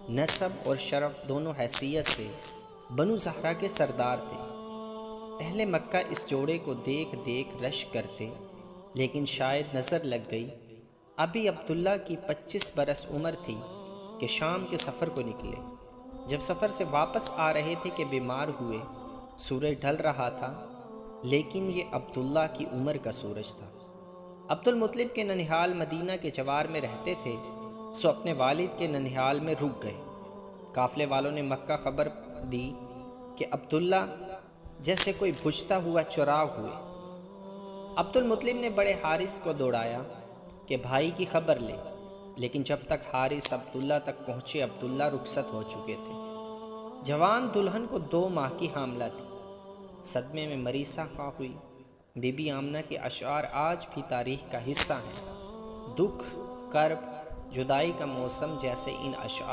نسب اور شرف دونوں حیثیت سے بنو زہرہ کے سردار تھے۔ اہل مکہ اس جوڑے کو دیکھ دیکھ رشک کرتے، لیکن شاید نظر لگ گئی۔ ابھی عبداللہ کی 25 برس عمر تھی کہ شام کے سفر کو نکلے۔ جب سفر سے واپس آ رہے تھے کہ بیمار ہوئے۔ سورج ڈھل رہا تھا، لیکن یہ عبداللہ کی عمر کا سورج تھا۔ عبد المطلب کے ننھیال مدینہ کے جوار میں رہتے تھے، سو اپنے والد کے ننھیال میں رک گئے۔ قافلے والوں نے مکہ خبر دی کہ عبداللہ جیسے کوئی بجھتا ہوا چراغ ہوئے۔ عبد المطلب نے بڑے حارث کو دوڑایا کہ بھائی کی خبر لے، لیکن جب تک حارث عبداللہ تک پہنچے عبداللہ رخصت ہو چکے تھے۔ جوان دلہن کو 2 ماہ کی حاملہ تھی۔ صدمے میں مریضہ خواہ ہوئی۔ بی بی آمنہ کے اشعار آج بھی تاریخ کا حصہ ہیں۔ دکھ، کرب، جدائی کا موسم جیسے ان اشعار